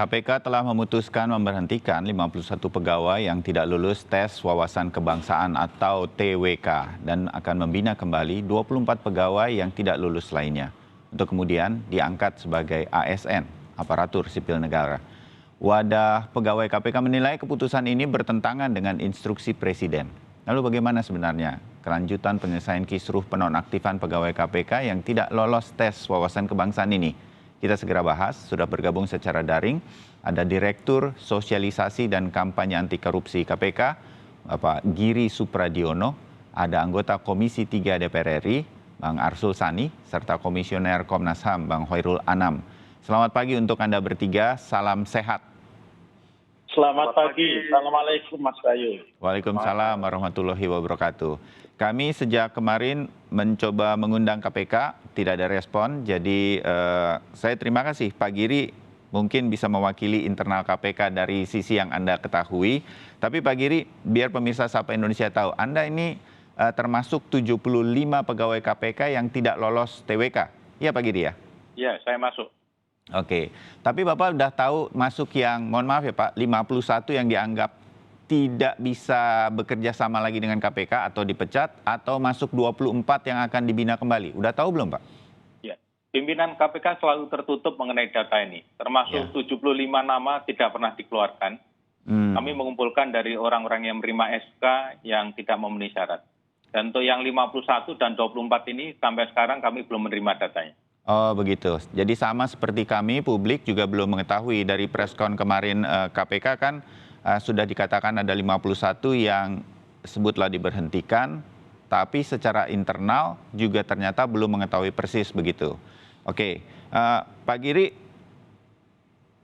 KPK telah memutuskan memberhentikan 51 pegawai yang tidak lulus tes wawasan kebangsaan atau TWK dan akan membina kembali 24 pegawai yang tidak lulus lainnya untuk kemudian diangkat sebagai ASN, aparatur sipil negara. Wadah pegawai KPK menilai keputusan ini bertentangan dengan instruksi Presiden. Lalu bagaimana sebenarnya kelanjutan penyelesaian kisruh penonaktifan pegawai KPK yang tidak lolos tes wawasan kebangsaan ini? Kita segera bahas, sudah bergabung secara daring, ada Direktur Sosialisasi dan Kampanye Anti Korupsi KPK, Bapak Giri Supradiono, ada anggota Komisi 3 DPR RI, Bang Arsul Sani, serta Komisioner Komnas HAM, Bang Hoirul Anam. Selamat pagi untuk Anda bertiga, salam sehat. Selamat pagi, Assalamualaikum Mas Bayu. Waalaikumsalam warahmatullahi wabarakatuh. Kami sejak kemarin mencoba mengundang KPK, tidak ada respon. Jadi saya terima kasih Pak Giri mungkin bisa mewakili internal KPK dari sisi yang Anda ketahui. Tapi Pak Giri, biar pemirsa Sapa Indonesia tahu, Anda ini termasuk 75 pegawai KPK yang tidak lolos TWK. Iya Pak Giri ya? Iya, saya masuk. Oke, tapi Bapak udah tahu masuk yang, mohon maaf ya Pak, 51 yang dianggap tidak bisa bekerja sama lagi dengan KPK atau dipecat, atau masuk 24 yang akan dibina kembali. Udah tahu belum Pak? Ya, pimpinan KPK selalu tertutup mengenai data ini, termasuk 75 nama tidak pernah dikeluarkan. Kami mengumpulkan dari orang-orang yang menerima SK yang tidak memenuhi syarat. Dan untuk yang 51 dan 24 ini sampai sekarang kami belum menerima datanya. Oh begitu, jadi sama seperti kami, publik juga belum mengetahui. Dari preskon kemarin KPK kan sudah dikatakan ada 51 yang sebutlah diberhentikan, tapi secara internal juga ternyata belum mengetahui persis begitu. Oke, Pak Giri,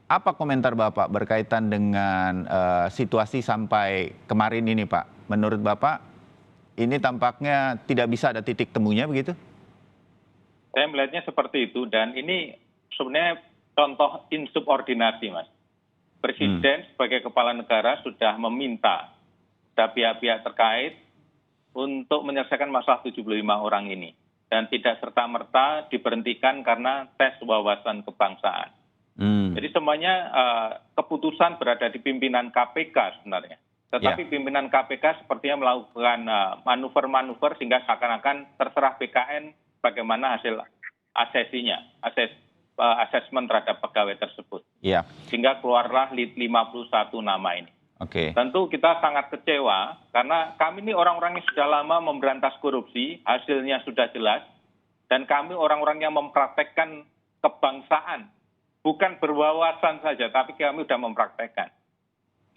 apa komentar Bapak berkaitan dengan situasi sampai kemarin ini Pak? Menurut Bapak, ini tampaknya tidak bisa ada titik temunya begitu? Saya melihatnya seperti itu, dan ini sebenarnya contoh insubordinasi, Mas. Presiden sebagai kepala negara sudah meminta pada pihak-pihak terkait untuk menyelesaikan masalah 75 orang ini. Dan tidak serta-merta diberhentikan karena tes wawasan kebangsaan. Jadi semuanya keputusan berada di pimpinan KPK sebenarnya. Tetapi pimpinan KPK sepertinya melakukan manuver-manuver sehingga seakan-akan terserah BKN bagaimana hasil asesinya, asesmen terhadap pegawai tersebut. Sehingga keluarlah 51 nama ini. Tentu kita sangat kecewa karena kami ini orang-orang yang sudah lama memberantas korupsi, hasilnya sudah jelas, dan kami orang-orang yang mempraktekkan kebangsaan, bukan berwawasan saja, tapi kami sudah mempraktekkan.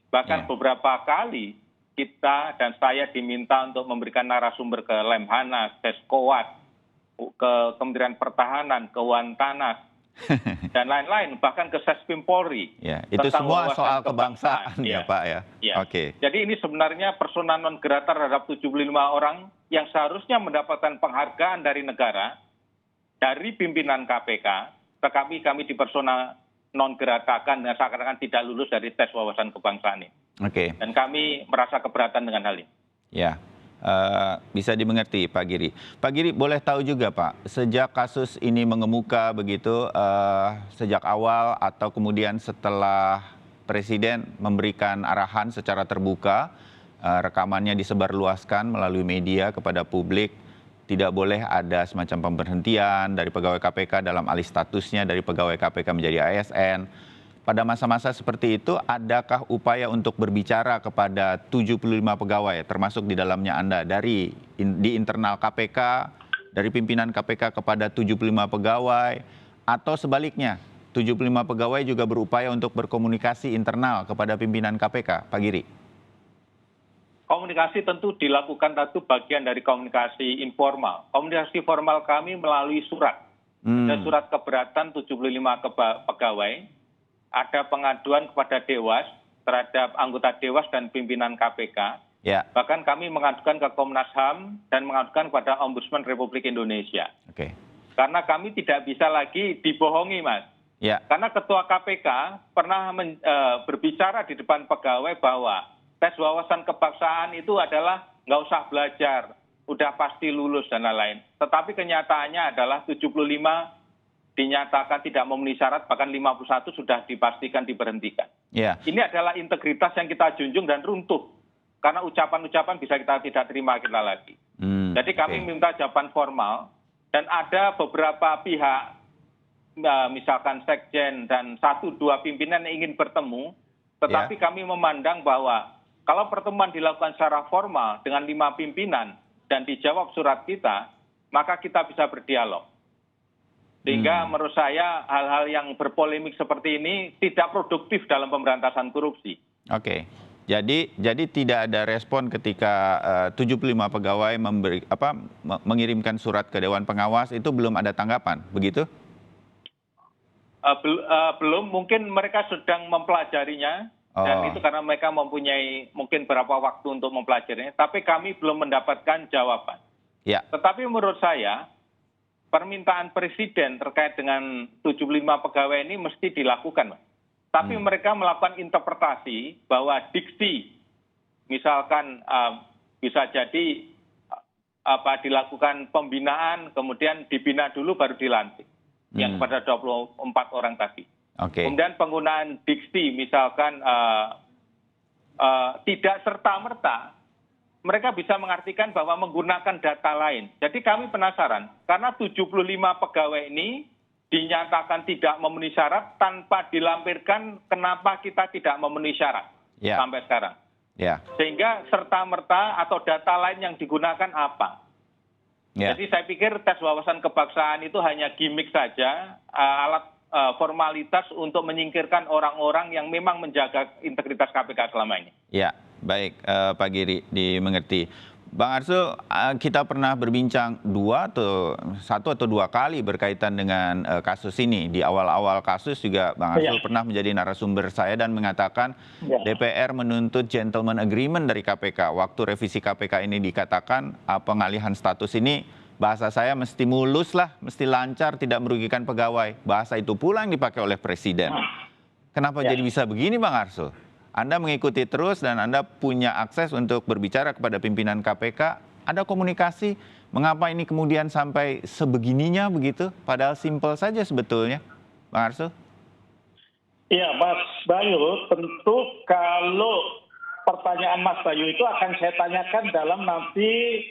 Bahkan beberapa kali kita dan saya diminta untuk memberikan narasumber ke Lemhanas, Seskowat, ke Kementerian Pertahanan, ke Wantanas, dan lain-lain, bahkan ke Sespim Polri. Itu semua soal kebangsaan ya Pak ya? Jadi ini sebenarnya persona non grata terhadap 75 orang yang seharusnya mendapatkan penghargaan dari negara, dari pimpinan KPK, tetapi kami dipersona non gratakan dan seakan-akan tidak lulus dari tes wawasan kebangsaan ini. Dan kami merasa keberatan dengan hal ini. Bisa dimengerti Pak Giri. Pak Giri, boleh tahu juga Pak, sejak kasus ini mengemuka begitu, sejak awal atau kemudian setelah Presiden memberikan arahan secara terbuka, rekamannya disebarluaskan melalui media kepada publik, tidak boleh ada semacam pemberhentian dari pegawai KPK dalam alih statusnya dari pegawai KPK menjadi ASN. Pada masa-masa seperti itu, adakah upaya untuk berbicara kepada 75 pegawai, termasuk di dalamnya Anda, di internal KPK, dari pimpinan KPK kepada 75 pegawai, atau sebaliknya, 75 pegawai juga berupaya untuk berkomunikasi internal kepada pimpinan KPK, Pak Giri? Komunikasi tentu dilakukan satu bagian dari komunikasi informal. Komunikasi formal kami melalui surat. Ada surat keberatan 75 pegawai. Ada pengaduan kepada Dewas terhadap anggota Dewas dan pimpinan KPK. Bahkan kami mengadukan ke Komnas HAM dan mengadukan kepada Ombudsman Republik Indonesia. Karena kami tidak bisa lagi dibohongi, Mas. Karena Ketua KPK pernah berbicara di depan pegawai bahwa tes wawasan kebangsaan itu adalah nggak usah belajar, udah pasti lulus dan lain-lain. Tetapi kenyataannya adalah 75 dinyatakan tidak memenuhi syarat, bahkan 51 sudah dipastikan diberhentikan. Ya. Ini adalah integritas yang kita junjung dan runtuh. Karena ucapan-ucapan bisa kita tidak terima kita lagi. Jadi kami minta jawaban formal, dan ada beberapa pihak, misalkan sekjen dan 1-2 pimpinan yang ingin bertemu, tetapi kami memandang bahwa kalau pertemuan dilakukan secara formal dengan 5 pimpinan dan dijawab surat kita, maka kita bisa berdialog. Sehingga menurut saya hal-hal yang berpolemik seperti ini tidak produktif dalam pemberantasan korupsi. Oke. Jadi tidak ada respon ketika 75 pegawai mengirimkan surat ke Dewan Pengawas, itu belum ada tanggapan, begitu? Belum, mungkin mereka sedang mempelajarinya, dan itu karena mereka mempunyai mungkin beberapa waktu untuk mempelajarinya, tapi kami belum mendapatkan jawaban. Ya. Tetapi menurut saya, permintaan Presiden terkait dengan 75 pegawai ini mesti dilakukan, Mas. Tapi mereka melakukan interpretasi bahwa diksi, misalkan bisa jadi dilakukan pembinaan, kemudian dibina dulu baru dilantik, yang pada 24 orang tadi. Kemudian penggunaan diksi, misalkan tidak serta-merta, mereka bisa mengartikan bahwa menggunakan data lain. Jadi kami penasaran, karena 75 pegawai ini dinyatakan tidak memenuhi syarat tanpa dilampirkan kenapa kita tidak memenuhi syarat sampai sekarang. Sehingga serta-merta atau data lain yang digunakan apa? Jadi saya pikir tes wawasan kebangsaan itu hanya gimmick saja, alat formalitas untuk menyingkirkan orang-orang yang memang menjaga integritas KPK selama ini. Ya, baik Pak Giri, dimengerti. Bang Arsul, kita pernah berbincang 1 atau 2 kali berkaitan dengan kasus ini. Di awal-awal kasus juga Bang Arsul pernah menjadi narasumber saya dan mengatakan DPR menuntut gentleman agreement dari KPK. Waktu revisi KPK ini dikatakan pengalihan status ini, bahasa saya mesti mulus lah, mesti lancar, tidak merugikan pegawai. Bahasa itu pula yang dipakai oleh Presiden. Kenapa jadi bisa begini Bang Arsul? Anda mengikuti terus dan Anda punya akses untuk berbicara kepada pimpinan KPK. Ada komunikasi, mengapa ini kemudian sampai sebegininya begitu? Padahal simpel saja sebetulnya, Bang Arsul. Iya, Mas Bayu, tentu kalau pertanyaan Mas Bayu itu akan saya tanyakan dalam nanti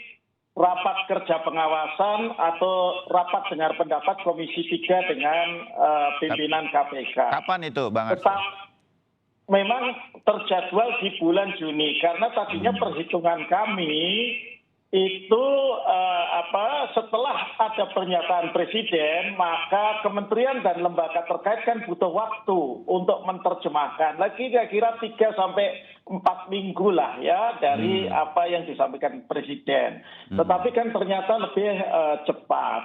rapat kerja pengawasan atau rapat dengar pendapat Komisi 3 dengan pimpinan KPK. Kapan itu, Bang Arsul? Memang terjadwal di bulan Juni, karena tadinya perhitungan kami itu setelah ada pernyataan Presiden, maka kementerian dan lembaga terkait kan butuh waktu untuk menerjemahkan. Lagi kira-kira 3 sampai 4 minggu lah ya dari apa yang disampaikan Presiden. Tetapi kan ternyata lebih cepat.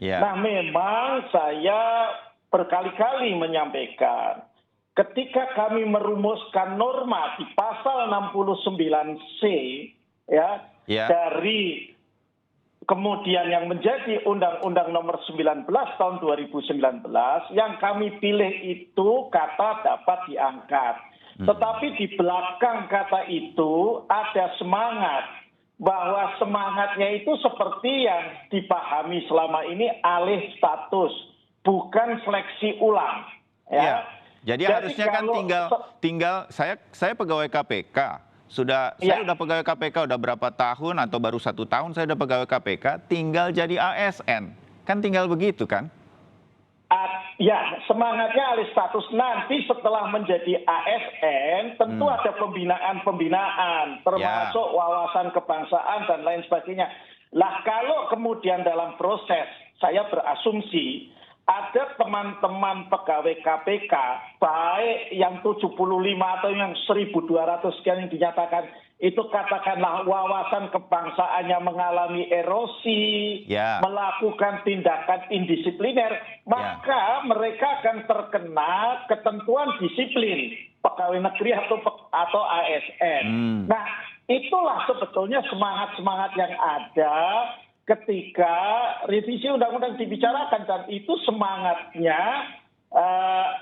Nah, memang saya berkali-kali menyampaikan, ketika kami merumuskan norma di pasal 69C dari kemudian yang menjadi Undang-Undang Nomor 19 Tahun 2019, yang kami pilih itu kata dapat diangkat. Tetapi di belakang kata itu ada semangat, bahwa semangatnya itu seperti yang dipahami selama ini alih status, bukan seleksi ulang. Jadi harusnya kan tinggal saya pegawai KPK. Saya udah pegawai KPK udah berapa tahun atau baru 1 tahun saya udah pegawai KPK, tinggal jadi ASN. Kan tinggal begitu kan? Ya, semangatnya alih status. Nanti setelah menjadi ASN tentu ada pembinaan, termasuk wawasan kebangsaan dan lain sebagainya. Lah kalau kemudian dalam proses saya berasumsi ada teman-teman pegawai KPK, baik yang 75 atau yang 1.200 sekian yang dinyatakan, itu katakanlah wawasan kebangsaannya mengalami erosi, melakukan tindakan indisipliner, maka mereka akan terkena ketentuan disiplin pegawai negeri atau ASN. Nah, itulah sebetulnya semangat-semangat yang ada ketika revisi undang-undang dibicarakan, dan itu semangatnya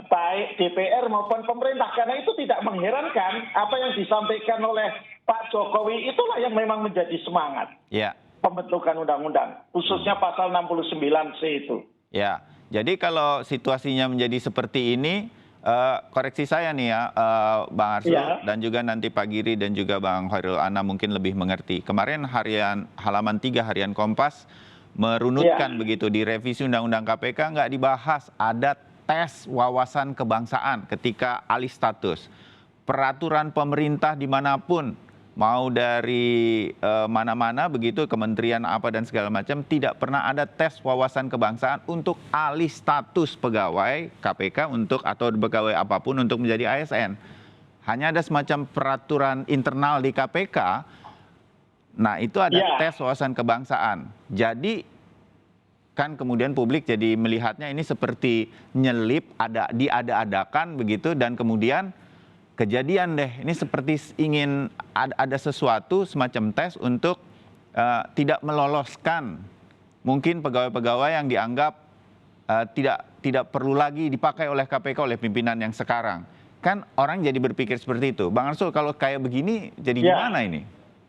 baik DPR maupun pemerintah, karena itu tidak mengherankan apa yang disampaikan oleh Pak Jokowi itulah yang memang menjadi semangat pembentukan undang-undang, khususnya pasal 69C itu. Ya, Jadi kalau situasinya menjadi seperti ini, koreksi saya nih ya, Bang Arsul, Ya. dan juga nanti Pak Giri dan juga Bang Khairul Anam mungkin lebih mengerti. Kemarin halaman 3 harian Kompas merunutkan begitu di revisi Undang-Undang KPK nggak dibahas ada tes wawasan kebangsaan ketika alih status. Peraturan pemerintah dimanapun, mau dari mana-mana begitu, kementerian apa dan segala macam, tidak pernah ada tes wawasan kebangsaan untuk alih status pegawai KPK atau pegawai apapun untuk menjadi ASN. Hanya ada semacam peraturan internal di KPK. Nah, itu ada tes wawasan kebangsaan. Jadi kan kemudian publik jadi melihatnya ini seperti nyelip, diada-adakan begitu, dan kemudian kejadian deh, ini seperti ingin ada sesuatu semacam tes untuk tidak meloloskan mungkin pegawai-pegawai yang dianggap tidak perlu lagi dipakai oleh KPK oleh pimpinan yang sekarang. Kan orang jadi berpikir seperti itu. Bang Arsul, kalau kayak begini jadi gimana ini?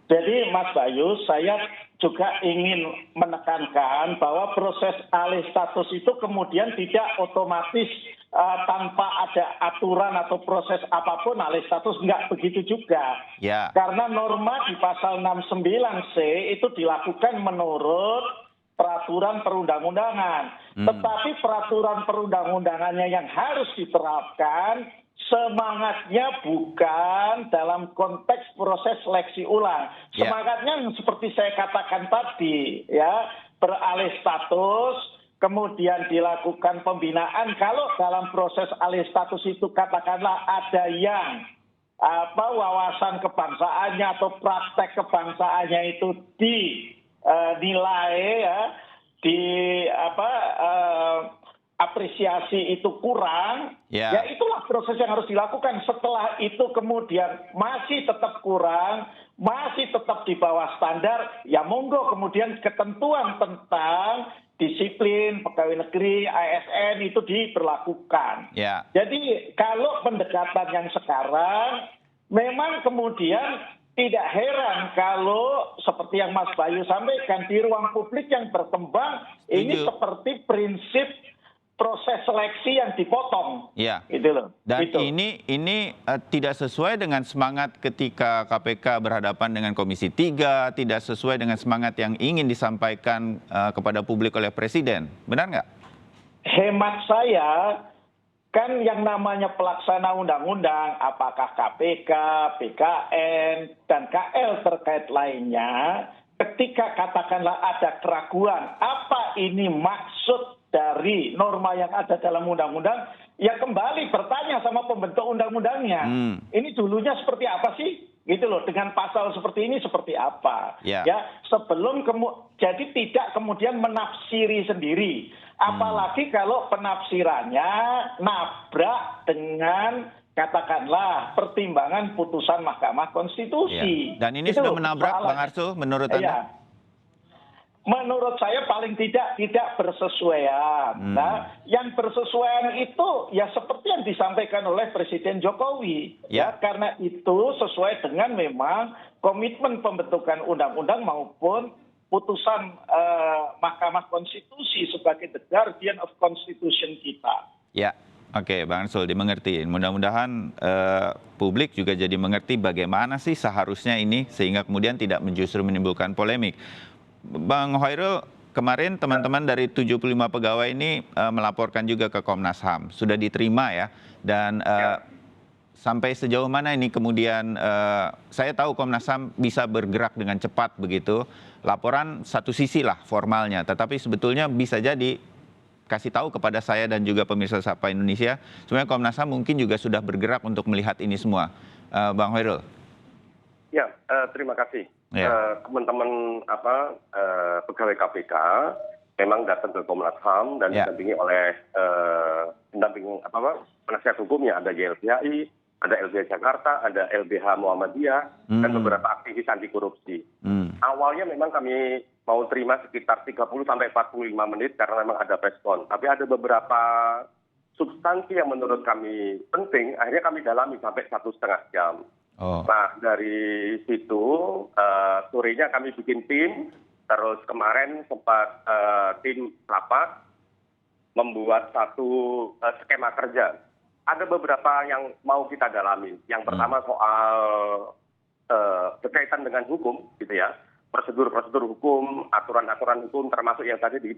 Jadi Mas Bayu, saya juga ingin menekankan bahwa proses alih status itu kemudian tidak otomatis tanpa ada aturan atau proses apapun alih status, nggak begitu juga. Ya. Karena norma di pasal 69C itu dilakukan menurut peraturan perundang-undangan. Tetapi peraturan perundang-undangannya yang harus diterapkan semangatnya bukan dalam konteks proses seleksi ulang. Semangatnya yang seperti saya katakan tadi, ya, beralih status, kemudian dilakukan pembinaan. Kalau dalam proses alih status itu katakanlah ada yang wawasan kebangsaannya atau praktek kebangsaannya itu dinilai apresiasi itu kurang, ya itulah proses yang harus dilakukan. Setelah itu kemudian masih tetap kurang, masih tetap di bawah standar, ya monggo kemudian ketentuan tentang disiplin pegawai negeri ASN itu diberlakukan. Jadi kalau pendekatan yang sekarang memang kemudian tidak heran kalau seperti yang Mas Bayu sampaikan di ruang publik yang berkembang ini seperti prinsip proses seleksi yang dipotong. Gitu loh. Dan ini tidak sesuai dengan semangat ketika KPK berhadapan dengan Komisi 3, tidak sesuai dengan semangat yang ingin disampaikan kepada publik oleh Presiden. Benar nggak? Hemat saya, kan yang namanya pelaksana undang-undang, apakah KPK, BKN, dan KL terkait lainnya, ketika katakanlah ada keraguan, apa ini maksud dari norma yang ada dalam undang-undang, ya kembali bertanya sama pembentuk undang-undangnya. Ini dulunya seperti apa sih? Gitu loh, dengan pasal seperti ini seperti apa? Ya, sebelum jadi tidak kemudian menafsiri sendiri. Apalagi kalau penafsirannya nabrak dengan katakanlah pertimbangan putusan Mahkamah Konstitusi. Dan ini sudah menabrak, Bang Arsul, menurut Anda? Menurut saya paling tidak bersesuaian. Nah, yang bersesuaian itu ya seperti yang disampaikan oleh Presiden Jokowi. Ya, karena itu sesuai dengan memang komitmen pembentukan undang-undang maupun putusan Mahkamah Konstitusi sebagai the guardian of constitution kita. Ya, oke, Bang Arsul, dimengerti. Mudah-mudahan publik juga jadi mengerti bagaimana sih seharusnya ini sehingga kemudian tidak justru menimbulkan polemik. Bang Khairul, kemarin teman-teman dari 75 pegawai ini melaporkan juga ke Komnas HAM. Sudah diterima ya. Dan sampai sejauh mana ini kemudian, saya tahu Komnas HAM bisa bergerak dengan cepat begitu. Laporan satu sisi lah formalnya, tetapi sebetulnya bisa jadi, kasih tahu kepada saya dan juga pemirsa Sapa Indonesia, sebenarnya Komnas HAM mungkin juga sudah bergerak untuk melihat ini semua. Bang Khairul. Ya, terima kasih. Teman-teman pegawai KPK memang datang ke Komnas HAM dan didampingi oleh penasihat hukumnya, ada YLBHI, ada LBH Jakarta, ada LBH Muhammadiyah, dan beberapa aktivis anti korupsi. Awalnya memang kami mau terima sekitar 30 sampai 45 menit karena memang ada respon. Tapi ada beberapa substansi yang menurut kami penting, akhirnya kami dalami sampai 1,5 jam. Nah, dari situ sorenya kami bikin tim, terus kemarin sempat tim rapat membuat satu skema kerja. Ada beberapa yang mau kita dalami. Yang pertama soal berkaitan dengan hukum, gitu ya. Prosedur-prosedur hukum, aturan-aturan hukum, termasuk yang tadi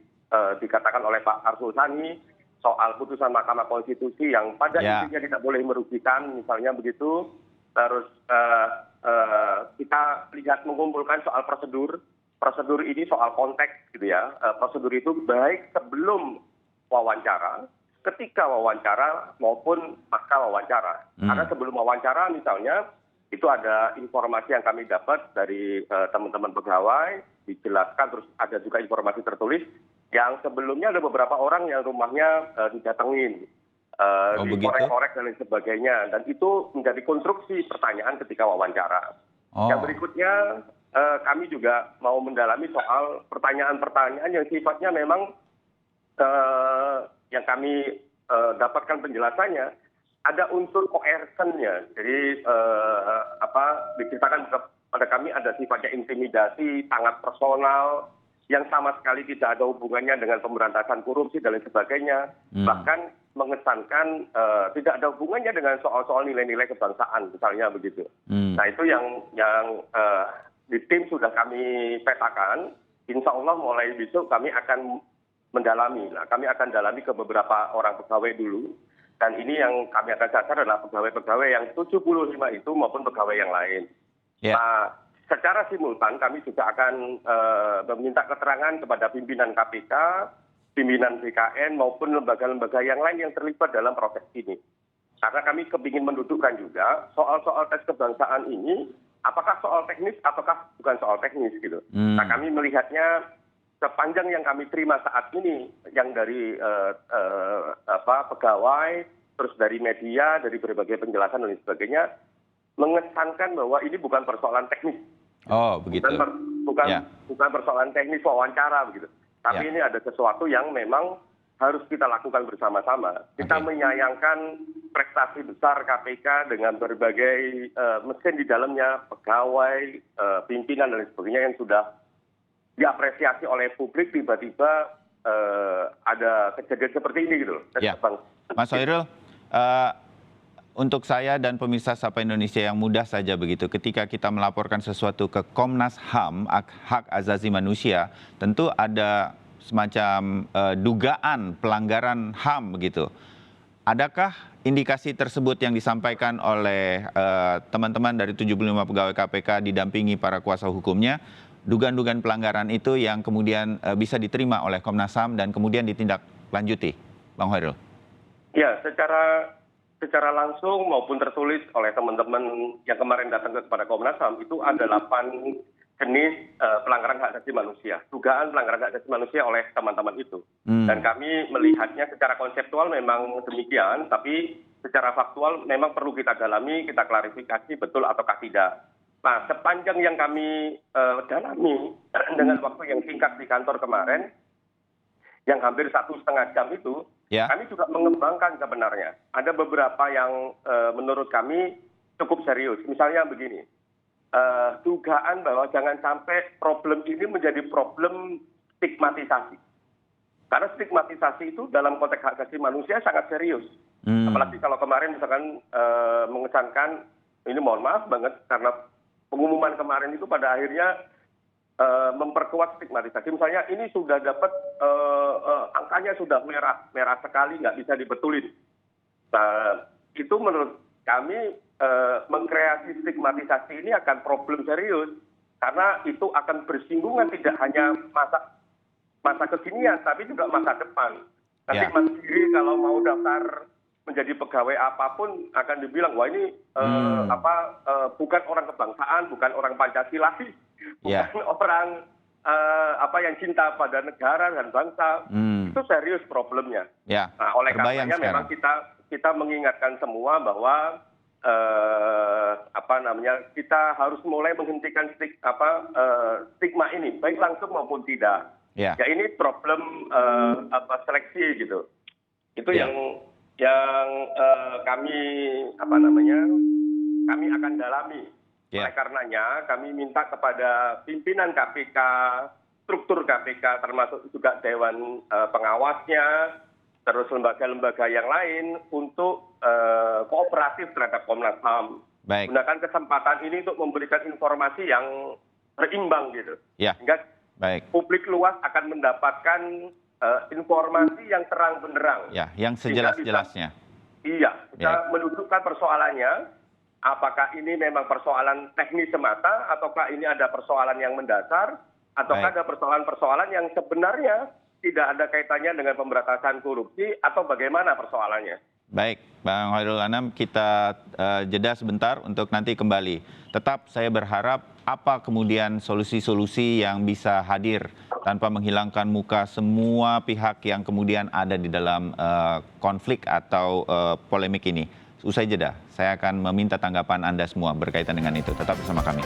dikatakan oleh Pak Arsul Sani, soal putusan Mahkamah Konstitusi yang pada intinya tidak boleh merugikan, misalnya begitu. Terus kita lihat mengumpulkan soal prosedur. Prosedur ini soal konteks, gitu ya. Prosedur itu baik sebelum wawancara, ketika wawancara maupun pasca wawancara. Karena sebelum wawancara misalnya, itu ada informasi yang kami dapat dari teman-teman pegawai, dijelaskan, terus ada juga informasi tertulis, yang sebelumnya ada beberapa orang yang rumahnya didatengin, dikorek-korek dan lain sebagainya. Dan itu menjadi konstruksi pertanyaan ketika wawancara. Yang berikutnya, kami juga mau mendalami soal pertanyaan-pertanyaan yang sifatnya memang yang kami dapatkan penjelasannya, ada unsur coercion-nya. Jadi diceritakan pada kami ada sifatnya intimidasi, sangat personal, yang sama sekali tidak ada hubungannya dengan pemberantasan korupsi dan lain sebagainya. Bahkan mengesankan tidak ada hubungannya dengan soal-soal nilai-nilai kebangsaan, misalnya begitu. Nah itu yang di tim sudah kami petakan. Insya Allah mulai besok kami akan mendalami. Nah, kami akan dalami ke beberapa orang pegawai dulu. Dan ini yang kami akan sasar adalah pegawai-pegawai yang 75 itu maupun pegawai yang lain. Nah, secara simultan kami juga akan meminta keterangan kepada pimpinan KPK, pimpinan BKN maupun lembaga-lembaga yang lain yang terlibat dalam proses ini. Karena kami kepingin mendudukkan juga soal-soal tes kebangsaan ini, apakah soal teknis ataukah bukan soal teknis gitu. Nah, kami melihatnya sepanjang yang kami terima saat ini, yang dari pegawai, terus dari media, dari berbagai penjelasan dan sebagainya, mengesankan bahwa ini bukan persoalan teknis. Oh, begitu. Bukan persoalan teknis wawancara begitu. Tapi ini ada sesuatu yang memang harus kita lakukan bersama-sama. Kita menyayangkan prestasi besar KPK dengan berbagai mesin di dalamnya, pegawai, pimpinan dan sebagainya yang sudah diapresiasi oleh publik, tiba-tiba ada kejadian seperti ini gitu loh. Mas Hoirul, untuk saya dan pemirsa Sapa Indonesia yang mudah saja begitu, ketika kita melaporkan sesuatu ke Komnas HAM, hak asasi manusia, tentu ada semacam dugaan pelanggaran HAM begitu. Adakah indikasi tersebut yang disampaikan oleh teman-teman dari 75 pegawai KPK didampingi para kuasa hukumnya, dugaan-dugaan pelanggaran itu yang kemudian bisa diterima oleh Komnas HAM dan kemudian ditindaklanjuti, Bang Hoirul? Ya, secara langsung maupun tertulis oleh teman-teman yang kemarin datang kepada Komnas HAM itu ada 8 jenis pelanggaran hak asasi manusia, dugaan pelanggaran hak asasi manusia oleh teman-teman itu. Dan kami melihatnya secara konseptual memang demikian, tapi secara faktual memang perlu kita dalami, kita klarifikasi betul ataukah tidak. Nah, sepanjang yang kami dalami dengan waktu yang singkat di kantor kemarin, yang hampir 1,5 jam itu, kami juga mengembangkan sebenarnya. Ada beberapa yang menurut kami cukup serius. Misalnya begini, dugaan bahwa jangan sampai problem ini menjadi problem stigmatisasi. Karena stigmatisasi itu dalam konteks hak asasi manusia sangat serius. Apalagi kalau kemarin misalkan mengesankan, ini mohon maaf banget, karena pengumuman kemarin itu pada akhirnya memperkuat stigmatisasi. Misalnya ini sudah dapat angkanya sudah merah sekali, nggak bisa dibetulin. Nah, itu menurut kami mengkreasi stigmatisasi ini akan problem serius, karena itu akan bersinggungan tidak hanya masa kekinian, tapi juga masa depan. Nanti Mas Giri kalau mau daftar menjadi pegawai apapun akan dibilang, wah ini bukan orang kebangsaan, bukan orang Pancasila, bukan orang yang cinta pada negara dan bangsa. Itu serius problemnya. Nah, oleh karenanya memang kita mengingatkan semua bahwa kita harus mulai menghentikan stigma ini, baik langsung maupun tidak. Ya ini problem seleksi gitu. Itu yang kami kami akan dalami. Oleh karenanya kami minta kepada pimpinan KPK, struktur KPK termasuk juga Dewan Pengawasnya, terus lembaga-lembaga yang lain untuk kooperatif terhadap Komnas HAM. Baik. Gunakan kesempatan ini untuk memberikan informasi yang berimbang gitu. Ya. Sehingga Baik. publik luas akan mendapatkan informasi yang terang benderang. Ya, yang sejelas-jelasnya. Iya, kita Ya. menunjukkan persoalannya, apakah ini memang persoalan teknis semata, ataukah ini ada persoalan yang mendasar, ataukah Baik. ada persoalan-persoalan yang sebenarnya tidak ada kaitannya dengan pemberantasan korupsi, atau bagaimana persoalannya. Baik, Bang Hoirul Anam, kita jeda sebentar untuk nanti kembali. Tetap saya berharap apa kemudian solusi-solusi yang bisa hadir tanpa menghilangkan muka semua pihak yang kemudian ada di dalam konflik atau polemik ini. Usai jeda, saya akan meminta tanggapan Anda semua berkaitan dengan itu. Tetap bersama kami.